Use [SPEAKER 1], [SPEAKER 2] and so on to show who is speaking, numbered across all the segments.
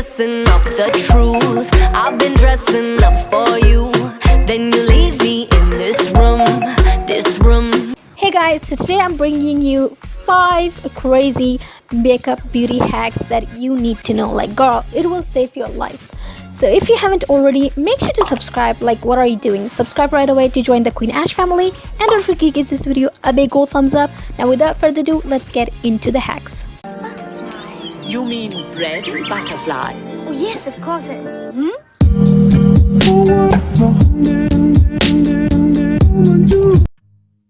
[SPEAKER 1] dressing up the truth. I've been dressing up for you. Then you leave me in this room, this room.
[SPEAKER 2] Hey guys, so today I'm bringing you 5 crazy makeup beauty hacks that you need to know. Like, girl, it will save your life. So if you haven't already, make sure to subscribe. Like, what are you doing? Subscribe right away to join the Queen Ash family, and don't forget to give this video a big old thumbs up. Now without further ado, let's get into the hacks.
[SPEAKER 1] Butterflies. You mean bread butterflies?
[SPEAKER 3] Oh yes, of course.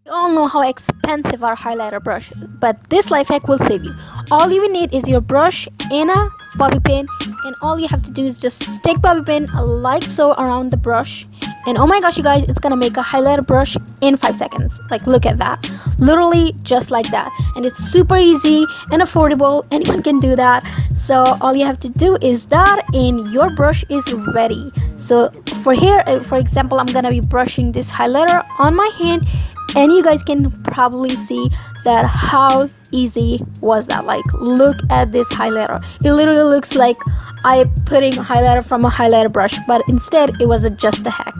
[SPEAKER 2] We all know how expensive our highlighter brush is, but this life hack will save you. All you will need is your brush and a bobby pin, and all you have to do is just stick bobby pin like so around the brush, and oh my gosh, you guys, it's gonna make a highlighter brush in 5 seconds. Like, look at that, literally just like that. And it's super easy and affordable, anyone can do that. So all you have to do is that, and your brush is ready. So for here, for example, I'm gonna be brushing this highlighter on my hand, and you guys can probably see that how easy was that. Like, look at this highlighter. It literally looks like I putting highlighter from a highlighter brush, but instead it was just a hack.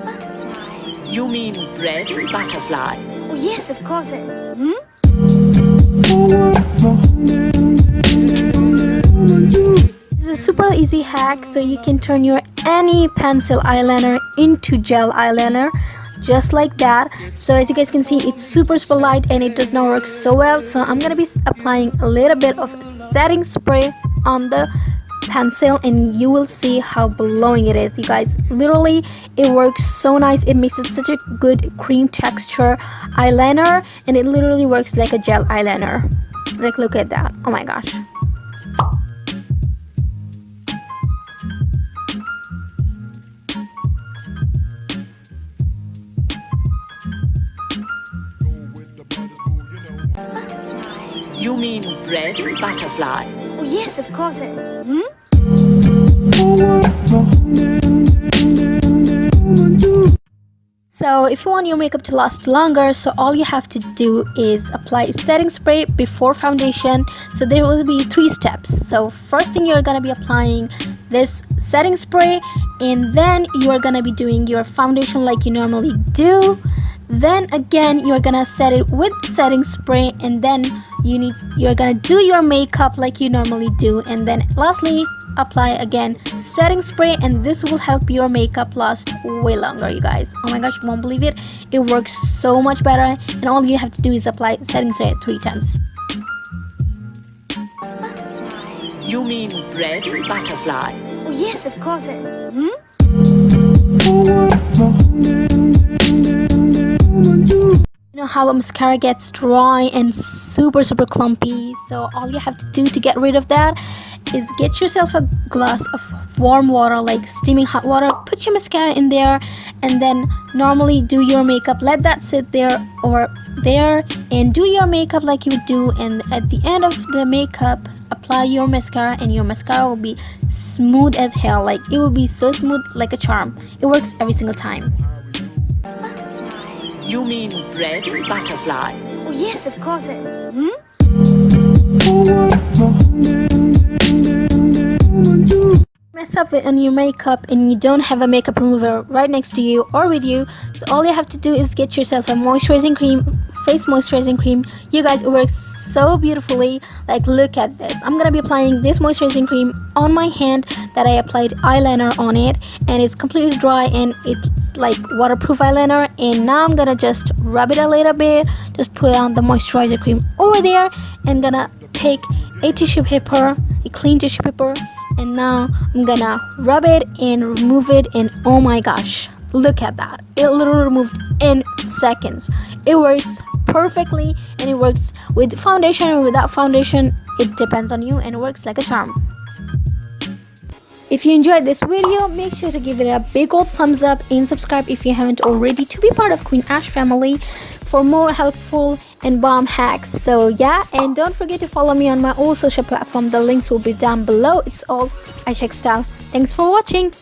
[SPEAKER 1] Butterflies. You mean bread butterflies?
[SPEAKER 3] Oh yes, of course.
[SPEAKER 2] This is a super easy hack, so you can turn your any pencil eyeliner into gel eyeliner just like that. So as you guys can see, it's super light and it does not work so well. So I'm gonna be applying a little bit of setting spray on the pencil, and you will see how glowing it is, you guys. Literally, it works so nice. It makes it such a good cream texture eyeliner, and it literally works like a gel eyeliner. Like, look at that. Oh my gosh.
[SPEAKER 1] Butterflies. You mean bread butterflies?
[SPEAKER 3] Oh yes, of course.
[SPEAKER 2] So if you want your makeup to last longer, so all you have to do is apply setting spray before foundation. So there will be 3 steps. So first thing, you're gonna be applying this setting spray, and then you are gonna be doing your foundation like you normally do. Then again, you're gonna set it with setting spray, and then you're gonna do your makeup like you normally do, and then lastly apply again setting spray, and this will help your makeup last way longer, you guys. Oh my gosh, you won't believe it. It works so much better, and all you have to do is apply setting spray 3 times.
[SPEAKER 1] Butterflies. You mean bread butterflies?
[SPEAKER 3] Oh yes, of course.
[SPEAKER 2] You know how a mascara gets dry and super clumpy, so all you have to do to get rid of that is get yourself a glass of warm water, like steaming hot water, put your mascara in there, and then normally do your makeup. Let that sit there or there and do your makeup like you would do, and at the end of the makeup apply your mascara, and your mascara will be smooth as hell. Like, it will be so smooth like a charm. It works every single time.
[SPEAKER 1] Butterflies. You mean bread butterflies?
[SPEAKER 3] Oh yes, of course.
[SPEAKER 2] Mess up on your makeup and you don't have a makeup remover right next to you or with you, so all you have to do is get yourself a moisturizing cream, face moisturizing cream. You guys, it works so beautifully. Like, look at this. I'm gonna be applying this moisturizing cream on my hand that I applied eyeliner on it, and it's completely dry and it's like waterproof eyeliner. And now I'm gonna just rub it a little bit, just put on the moisturizer cream over there, and gonna take a tissue paper, a clean tissue paper, and now I'm gonna rub it and remove it, and oh my gosh, look at that. It literally removed in seconds. It works perfectly, and it works with foundation or without foundation. It depends on you, and it works like a charm. If you enjoyed this video, make sure to give it a big old thumbs up and subscribe if you haven't already to be part of Queen Ash family for more helpful and bomb hacks. So yeah, and don't forget to follow me on my all social platform. The links will be down below. It's all Aisha Style. Thanks for watching.